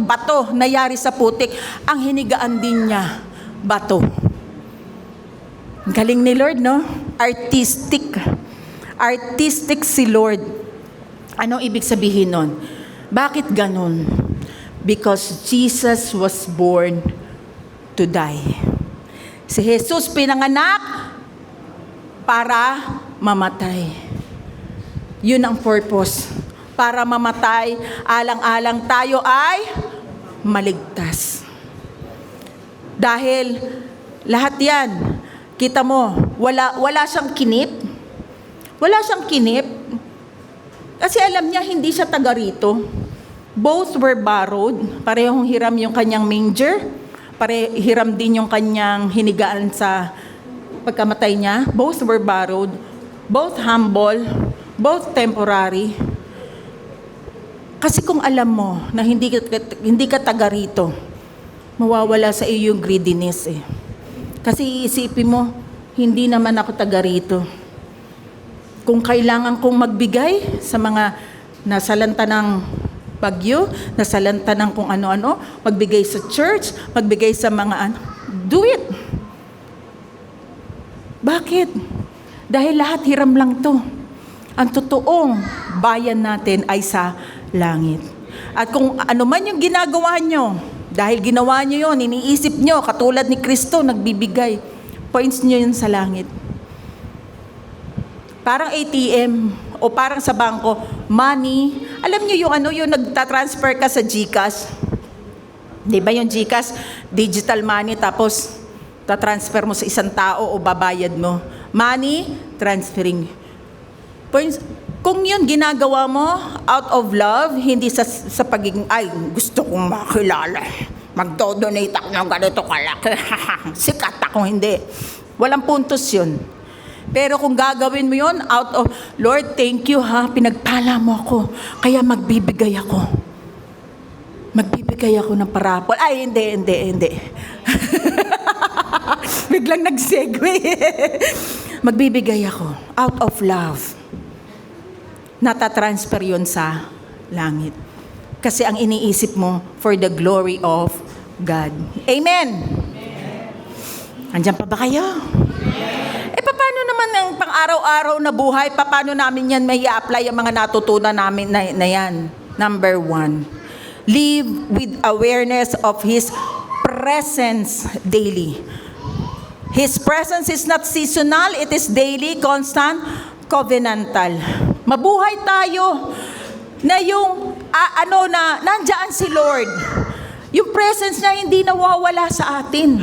bato na yari sa putik. Ang hinigaan din niya, bato. Galing ni Lord, no? Artistic si Lord. Anong ibig sabihin nun? Bakit ganun? Because Jesus was born to die. Si Jesus pinanganak para mamatay. Yun ang purpose. Para mamatay, alang-alang tayo ay maligtas. Dahil lahat yan, kita mo, wala siyang kinip. Wala siyang kinip. Kasi alam niya, hindi siya taga rito. Both were borrowed. Parehong hiram yung kanyang manger. Hiram din yung kanyang hinigaan sa pagkamatay niya. Both were borrowed. Both humble. Both temporary. Kasi kung alam mo na hindi ka taga rito, mawawala sa iyo yung greediness Kasi iisipin mo, hindi naman ako taga rito. Kung kailangan kong magbigay sa mga nasalanta ng bagyo, nasalanta ng kung ano-ano, magbigay sa church, magbigay sa mga do it. Bakit? Dahil lahat hiram lang to. Ang totoong bayan natin ay sa langit. At kung ano man yung ginagawa nyo, dahil ginawa nyo yun, iniisip nyo, katulad ni Kristo, nagbibigay, points nyo yun sa langit. Parang ATM o parang sa bangko, money. Alam niyo yung nagta-transfer ka sa GCash. 'Di ba yung GCash, digital money, tapos ta-transfer mo sa isang tao o babayad mo. Money transferring. Kung yun ginagawa mo out of love, hindi sa pagiging, ay, gusto kong makilala. Magdo-donate ako ng ganito kalaki. Sikat ako, hindi. Walang puntos yun. Pero kung gagawin mo yun, out of, Lord, thank you pinagpala mo ako, kaya magbibigay ako. Magbibigay ako ng parapol. Ay, hindi. Biglang nag-segue. Magbibigay ako, out of love. Natatransfer yun sa langit. Kasi ang iniisip mo, for the glory of God. Amen? Andiyan pa ba kayo? Paano naman ang pang-araw-araw na buhay? Paano namin yan may i-apply ang mga natutunan namin na yan? Number 1, live with awareness of His presence daily. His presence is not seasonal, it is daily, constant, covenantal. Mabuhay tayo na yung nandiyan si Lord. Yung presence niya hindi nawawala sa atin.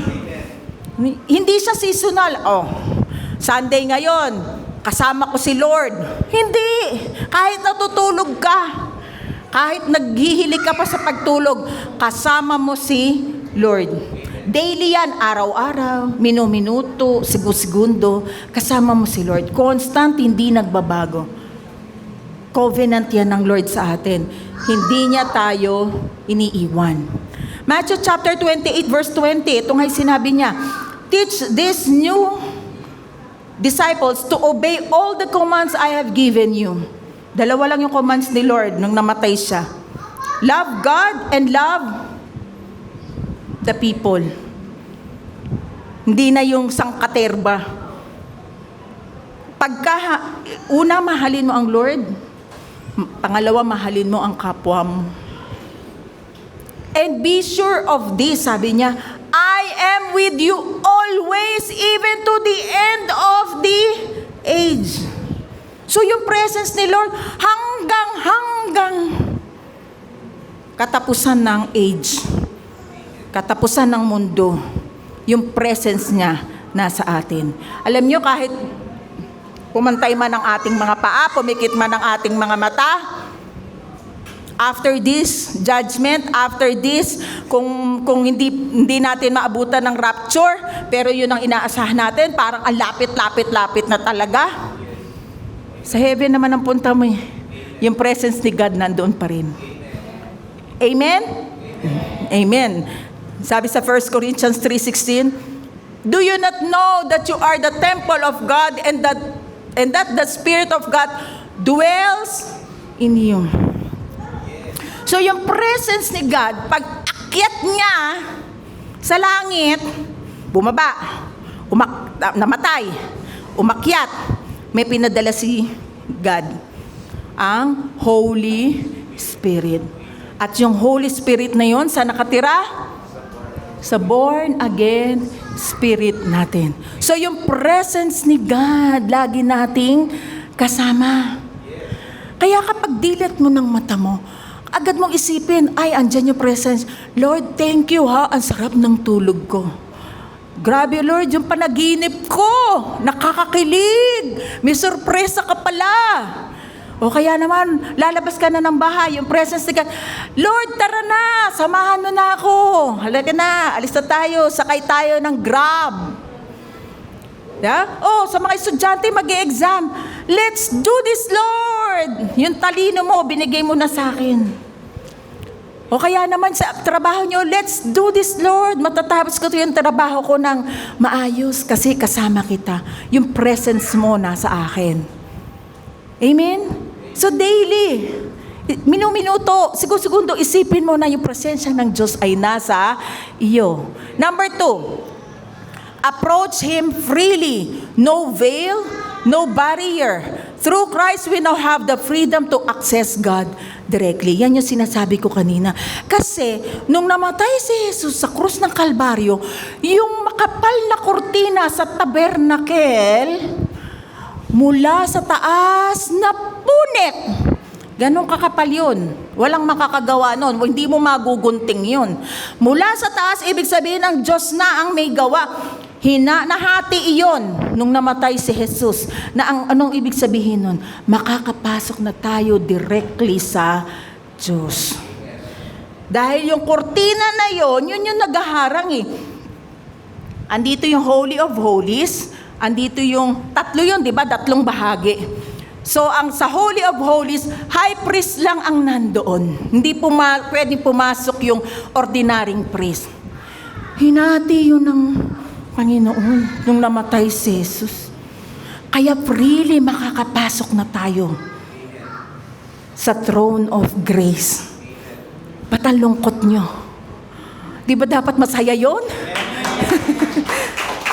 Hindi siya seasonal. Sunday ngayon, kasama ko si Lord. Hindi. Kahit natutulog ka, kahit naghihilig ka pa sa pagtulog, kasama mo si Lord. Daily yan, araw-araw, minuto, segundo, kasama mo si Lord. Constant, hindi nagbabago. Covenant yan ng Lord sa atin. Hindi niya tayo iniiwan. Matthew chapter 28 verse 20, itong ay sinabi niya, teach these new disciples to obey all the commands I have given you. Dalawa lang yung commands ni Lord nung namatay siya. Love God and love the people. Hindi na yung sangkaterba. Una, mahalin mo ang Lord. Pangalawa, mahalin mo ang kapwa mo. And be sure of this, sabi niya, I am with you always, even to the end of the age. So yung presence ni Lord, hanggang katapusan ng age, katapusan ng mundo, yung presence niya nasa atin. Alam niyo, kahit pumantay man ang ating mga paa, pumikit man ang ating mga mata, after this judgment, after this, kung hindi natin maabutan ng rapture, pero yun ang inaasahan natin, parang ang lapit na talaga. Sa heaven naman ang punta mo, yung presence ni God nandoon pa rin. Amen? Amen. Sabi sa 1 Corinthians 3:16, do you not know that you are the temple of God and that the Spirit of God dwells in you? So yung presence ni God, pag akyat niya sa langit, bumaba, namatay, umakyat, may pinadala si God, ang Holy Spirit. At yung Holy Spirit na yun, saan nakatira? Sa born again spirit natin. So yung presence ni God, lagi nating kasama. Kaya kapag dilat mo ng mata mo, agad mong isipin, ay, andyan yung presence. Lord, thank you ha, ang sarap ng tulog ko. Grabe Lord, yung panaginip ko, nakakakilig, may sorpresa ka pala. O kaya naman, lalabas ka na ng bahay, yung presence ni God, Lord, tara na, samahan mo na ako. Halika na, alis na tayo, sakay tayo ng Grab. Sa mga estudyante, mag-e-exam, let's do this, Lord. Yung talino mo, binigay mo na sa akin. O kaya naman sa trabaho nyo, let's do this, Lord. Matatapos ko yung trabaho ko ng maayos kasi kasama kita. Yung presence mo nasa akin. Amen? So daily, minuto, segundo, isipin mo na yung presensya ng Diyos ay nasa iyo. Number 2, approach Him freely. No veil, no barrier. Through Christ, we now have the freedom to access God directly. Yan yung sinasabi ko kanina. Kasi, nung namatay si Jesus sa krus ng Kalbaryo, yung makapal na kurtina sa tabernakel, mula sa taas na punit. Ganong kakapal yun. Walang makakagawa nun. Hindi mo magugunting yun. Mula sa taas, ibig sabihin ng Diyos na ang may gawa. Nahati iyon nung namatay si Jesus. Anong ibig sabihin nun? Makakapasok na tayo directly sa Diyos. Dahil yung kurtina na yun yung naghaharang eh. Andito yung Holy of Holies, andito yung, tatlo yun, di ba? Tatlong bahagi. So, sa Holy of Holies, high priest lang ang nandoon. Hindi pwedeng pumasok yung ordinaryong priest. Hinati yun ng Panginoon nung namatay si Jesus. Kaya freely makakapasok na tayo sa throne of grace. Patalungkot nyo. Di ba dapat masaya yun?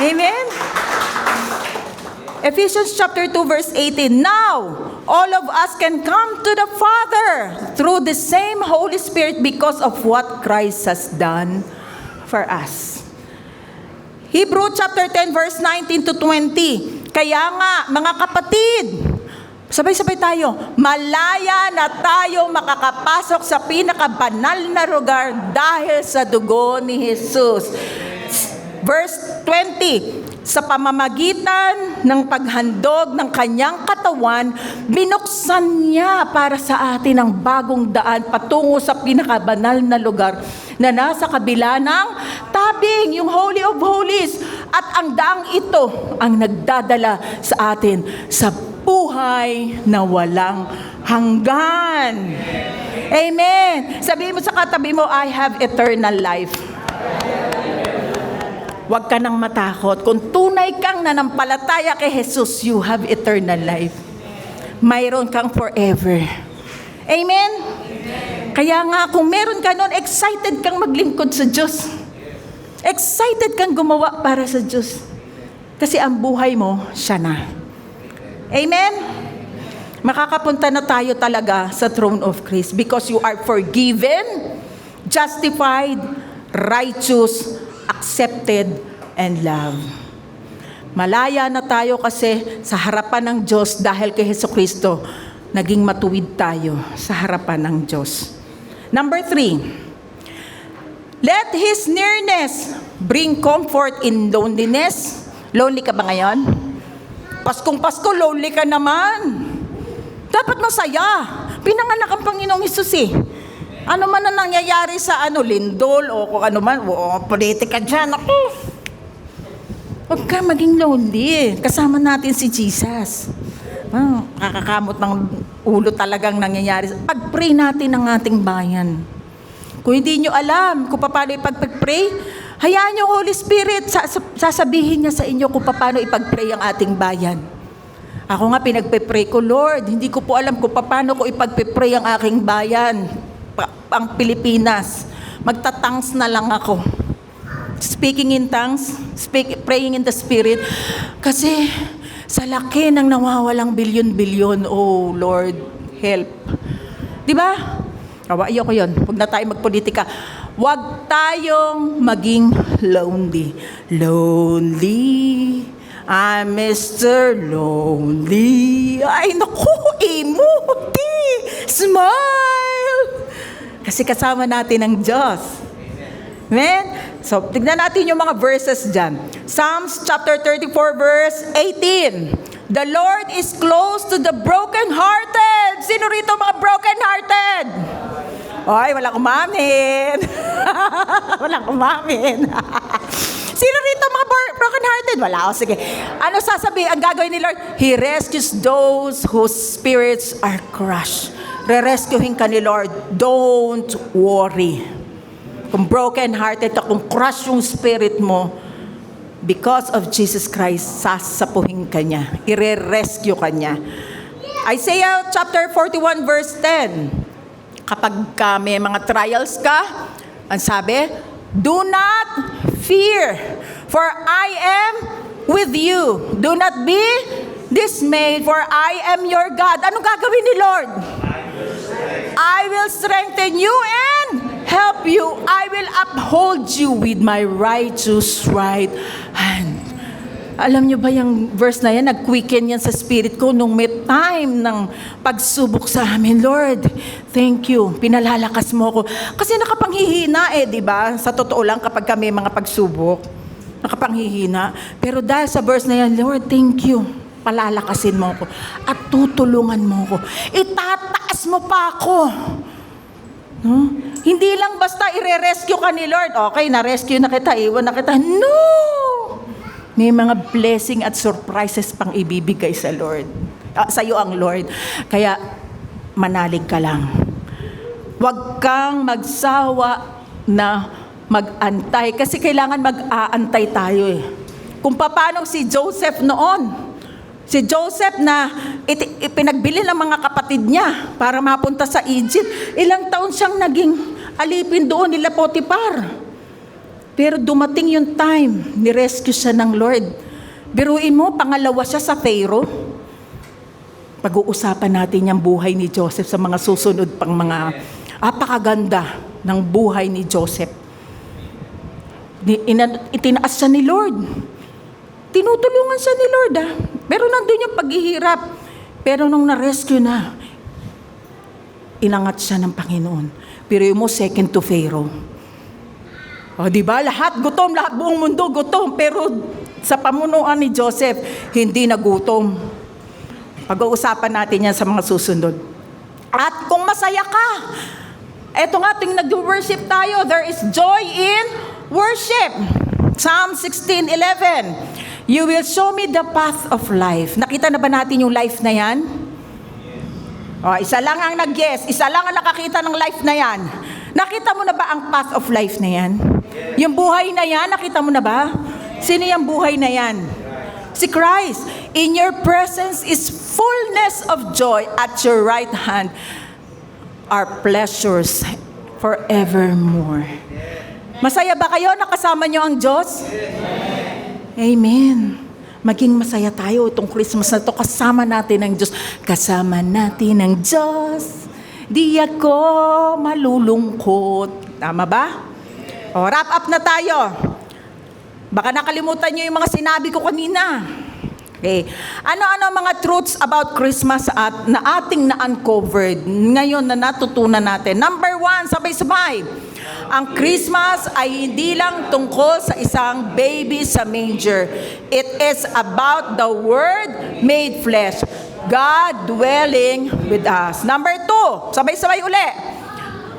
Amen? Ephesians chapter 2 verse 18, now, all of us can come to the Father through the same Holy Spirit because of what Christ has done for us. Hebrew chapter 10 verse 19 to 20. Kaya nga, mga kapatid, sabay-sabay tayo, malaya na tayo makakapasok sa pinakabanal na lugar dahil sa dugo ni Jesus. Verse 20, sa pamamagitan ng paghandog ng kanyang katawan, binuksan niya para sa atin ang bagong daan patungo sa pinakabanal na lugar na nasa kabila ng tabing, yung Holy of Holies. At ang daang ito ang nagdadala sa atin sa buhay na walang hanggan. Amen. Sabihin mo sa katabi mo, I have eternal life. Huwag ka nang matakot. Kung tunay kang nanampalataya kay Jesus, you have eternal life. Mayroon kang forever. Amen? Kaya nga, kung meron ka nun, excited kang maglingkod sa Diyos. Excited kang gumawa para sa Diyos. Kasi ang buhay mo, siya na. Amen? Makakapunta na tayo talaga sa throne of Christ because you are forgiven, justified, righteous, accepted, and loved. Malaya na tayo kasi sa harapan ng Diyos dahil kay Jesucristo, naging matuwid tayo sa harapan ng Diyos. Number 3, let His nearness bring comfort in loneliness. Lonely ka ba ngayon? Paskong Pasko, lonely ka naman. Dapat masaya. Pinanganak ang Panginoong Hesus eh. Ano man na nangyayari sa lindol o kung ano man, politika dyan, ako. Huwag ka maging lonely. Kasama natin si Jesus. Kakakamot ng ulo talagang nangyayari. Pag-pray natin ang ating bayan. Kung hindi nyo alam kung paano ipag-pray, hayaan nyo Holy Spirit, sasabihin niya sa inyo kung paano ipag-pray ang ating bayan. Ako nga pinagpe-pray ko, Lord, hindi ko po alam kung paano ko ipag-pray ang aking bayan. Ang Pilipinas, magtatangs na lang ako. Speaking in tongues, praying in the Spirit. Kasi sa laki ng nawawalang bilyon-bilyon, oh Lord, help. Diba? Ayoko yun. Huwag na tayo magpolitika. Huwag tayong maging lonely. Lonely. I'm Mr. Lonely. Ay, naku, emoji. Smile. Kasi kasama natin ang Diyos. Amen? So, tignan natin yung mga verses dyan. Psalms chapter 34 verse 18. The Lord is close to the brokenhearted. Sino rito mga brokenhearted? Ay, walang umamin. Walang umamin. Sino rito mga brokenhearted? Wala. O sige. Ano sasabihin? Ang gagawin ni Lord? He rescues those whose spirits are crushed. Re-rescuehin ka ni Lord. Don't worry. Kung broken-hearted ka, kung crush yung spirit mo, because of Jesus Christ, sasapuhin ka niya. I-rescue ka niya. Isaiah chapter 41 verse 10. Kapag may mga trials ka, ang sabi, do not fear, for I am with you. Do not be dismayed, for I am your God. Anong gagawin ni Lord? I will strengthen you and help you. I will uphold you with my righteous right hand. Alam nyo ba yung verse na yan, nag-quicken yan sa spirit ko nung may time ng pagsubok sa amin. Lord, thank you. Pinalalakas mo ko. Kasi nakapanghihina di ba? Sa totoo lang kapag kami mga pagsubok, nakapanghihina. Pero dahil sa verse na yan, Lord, thank you. Palalakasin mo ko at tutulungan mo ko. Itataas mo pa ako. No? Hindi lang basta ire-rescue ka ni Lord. Okay, na-rescue na kita, iwan na kita. No! May mga blessing at surprises pang ibibigay sa Lord. Sa iyo ang Lord. Kaya manalig ka lang. Huwag kang magsawa na mag-antay. Kasi kailangan mag-aantay tayo Kung paano si Joseph noon. Si Joseph na ipinagbili ng mga kapatid niya para mapunta sa Egypt. Ilang taon siyang naging alipin doon nila Potiphar. Pero dumating yung time, nirescue siya ng Lord. Biruin mo, pangalawa siya sa Pharaoh. Pag-uusapan natin yung buhay ni Joseph sa mga susunod pang mga apakaganda ng buhay ni Joseph. Itinaas siya ni Lord. Tinutulungan siya ni Lord. Pero nandun yung paghihirap. Pero nung na-rescue na, inangat siya ng Panginoon. Pero yung mo, second to Pharaoh. O, diba? Lahat gutom, buong mundo gutom. Pero sa pamunuan ni Joseph, hindi nagutom. Pag-uusapan natin yan sa mga susunod. At kung masaya ka, eto nga, ting nag-worship tayo, there is joy in worship. Psalm 16:11. You will show me the path of life. Nakita na ba natin yung life na yan? O, isa lang ang nag-guess, isa lang ang nakakita ng life na yan. Nakita mo na ba ang path of life na yan? Yung buhay na yan, nakita mo na ba? Sino yung buhay na yan? Si Christ. In your presence is fullness of joy. At your right hand are pleasures forevermore. Masaya ba kayo? Nakasama nyo ang Diyos? Amen. Maging masaya tayo itong Christmas na ito. Kasama natin ang Diyos. Kasama natin ang Diyos. Di ako malulungkot. Tama ba? O, wrap up na tayo. Baka nakalimutan nyo yung mga sinabi ko kanina. Okay. Ano-ano mga truths about Christmas na ating na-uncovered ngayon na natutunan natin? Number 1, sabay-sabay. Ang Christmas ay hindi lang tungkol sa isang baby sa manger. It is about the Word made flesh. God dwelling with us. Number 2, sabay-sabay uli.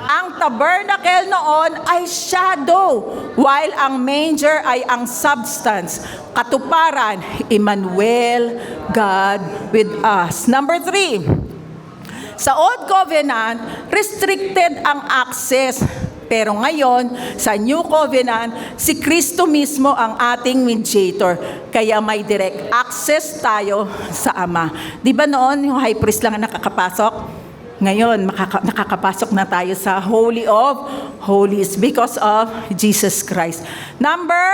Ang tabernacle noon ay shadow, while ang manger ay ang substance. Katuparan, Emmanuel, God with us. Number 3, sa Old Covenant, restricted ang access. Pero ngayon, sa New Covenant, si Kristo mismo ang ating mediator. Kaya may direct access tayo sa Ama. Di ba noon, yung high priest lang ang nakakapasok? Ngayon, nakakapasok na tayo sa Holy of Holies because of Jesus Christ. Number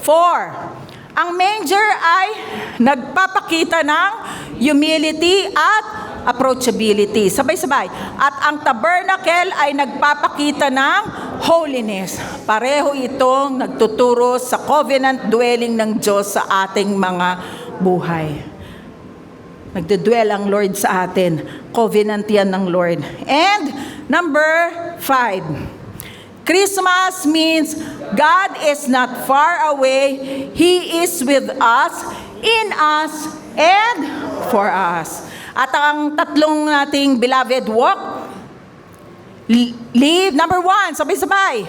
4, ang manger ay nagpapakita ng humility at approachability. Sabay-sabay. At ang tabernacle ay nagpapakita ng holiness. Pareho itong nagtuturo sa covenant dwelling ng Diyos sa ating mga buhay. Nagdudwell ang Lord sa atin. Covenant yan ng Lord. And number 5, Christmas means God is not far away. He is with us, in us, and for us. At ang tatlong nating beloved walk, live, number 1, sabay-sabay.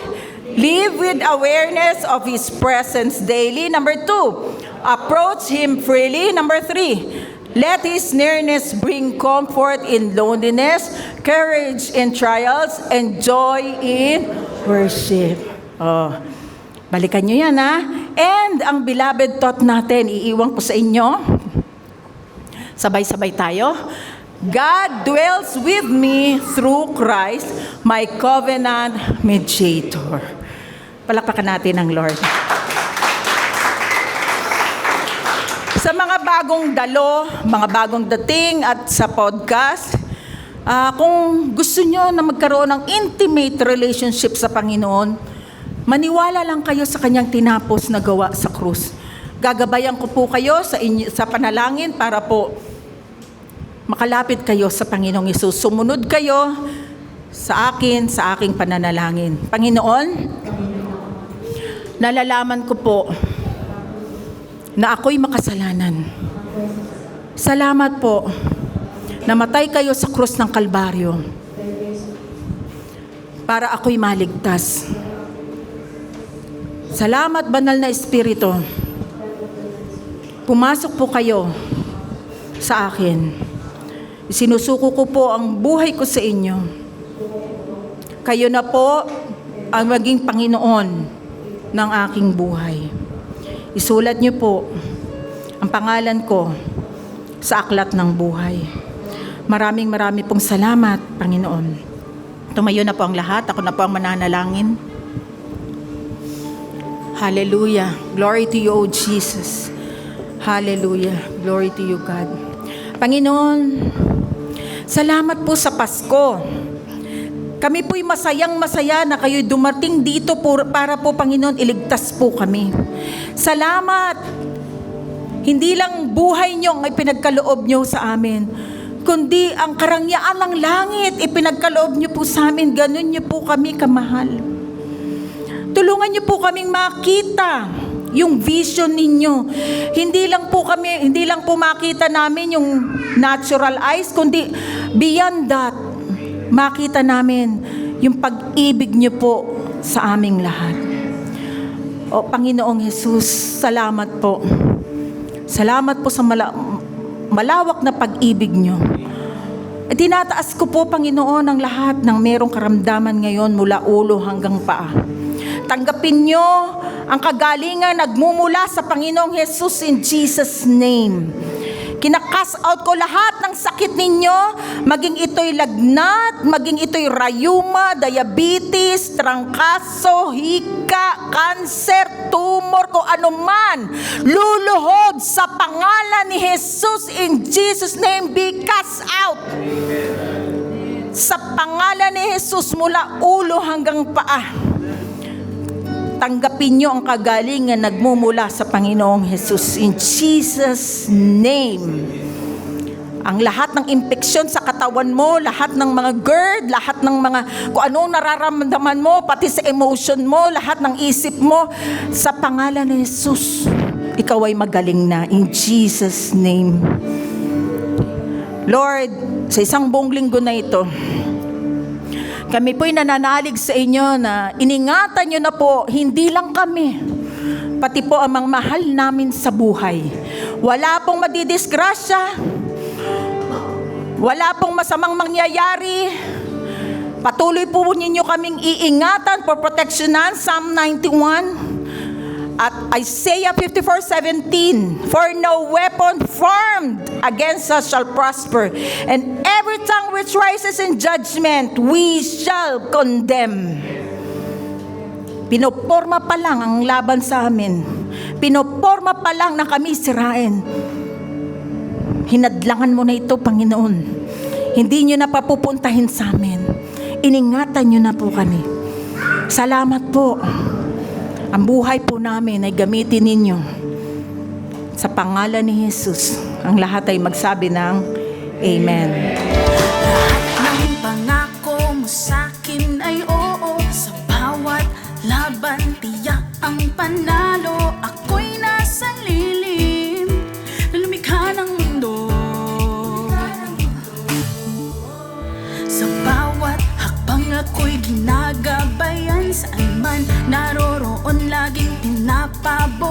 Live with awareness of His presence daily. Number 2, approach Him freely. Number 3, let His nearness bring comfort in loneliness, courage in trials, and joy in worship. Oh, balikan nyo yan, ha? And ang beloved thought natin, iiwan ko sa inyo. Sabay-sabay tayo. God dwells with me through Christ, my covenant mediator. Palakpakan natin ang Lord. Sa mga bagong dalo, mga bagong dating at sa podcast, kung gusto nyo na magkaroon ng intimate relationship sa Panginoon, maniwala lang kayo sa Kanyang tinapos na gawa sa krus. Gagabayan ko po kayo sa panalangin para po makalapit kayo sa Panginoong Hesus. Sumunod kayo sa aking pananalangin. Panginoon, nalalaman ko po na ako'y makasalanan. Salamat po, namatay kayo sa krus ng Kalbaryo para ako'y maligtas. Salamat, Banal na Espiritu. Pumasok po kayo sa akin. Sinusuko ko po ang buhay ko sa inyo. Kayo na po ang maging Panginoon ng aking buhay. Isulat niyo po ang pangalan ko sa aklat ng buhay. Maraming pong salamat, Panginoon. Tumayo na po ang lahat. Ako na po ang mananalangin. Hallelujah. Glory to you, O Jesus. Hallelujah. Glory to you, God. Panginoon, salamat po sa Pasko. Kami po'y masayang-masaya na kayo'y dumating dito para po, Panginoon, iligtas po kami. Salamat! Hindi lang buhay niyo ang ipinagkaloob niyo sa amin, kundi ang karangyaan ng langit ipinagkaloob niyo po sa amin. Ganun niyo po kami kamahal. Tulungan niyo po kaming makita yung vision ninyo. Hindi lang po makita namin yung natural eyes, kundi beyond that, makita namin yung pag-ibig niyo po sa aming lahat. O Panginoong Jesus, salamat po. Salamat po sa malawak na pag-ibig niyo. At tinataas ko po, Panginoon, ang lahat ng merong karamdaman ngayon mula ulo hanggang paa. Tanggapin niyo ang kagalingan nagmumula sa Panginoong Jesus in Jesus' name. Kinakas out ko lahat ng sakit ninyo, maging ito'y lagnat, maging ito'y rayuma, diabetes, trangkaso, hika, kanser, tumor, kung ano man, luluhod sa pangalan ni Jesus in Jesus' name, be cast out. Sa pangalan ni Jesus mula ulo hanggang paa. Tanggapin niyo ang kagalingan nagmumula sa Panginoong Jesus in Jesus' name. Ang lahat ng impeksyon sa katawan mo, lahat ng mga GERD, lahat ng mga kung anong nararamdaman mo, pati sa emotion mo, lahat ng isip mo, sa pangalan ni Jesus, ikaw ay magaling na in Jesus' name. Lord, sa isang buong linggo na ito, kami po'y nananalig sa inyo na iningatan nyo na po, hindi lang kami, pati po ang mga mahal namin sa buhay. Wala pong madidisgrasya, wala pong masamang mangyayari. Patuloy po ninyo kaming iingatan for protectionan, Psalm 91. At Isaiah 54:17, for no weapon formed against us shall prosper, and every tongue which rises in judgment we shall condemn. Pinoporma pa lang ang laban sa amin. Pinoporma pa lang na kami sirain. Hinadlangan mo na ito, Panginoon. Hindi nyo na papupuntahin sa amin. Iningatan nyo na po kami. Salamat po. Ang buhay po namin ay gamitin ninyo. Sa pangalan ni Jesus, ang lahat ay magsabi ng Amen. Lahat ng pangako mo sa'kin ay oo. Sa bawat laban, tiyak ang panalo. Ako'y nasa lilim na lumikha ng mundo. Sa bawat hakbang ako'y ginagabayan. Saan man naroroon, laging pinapabot.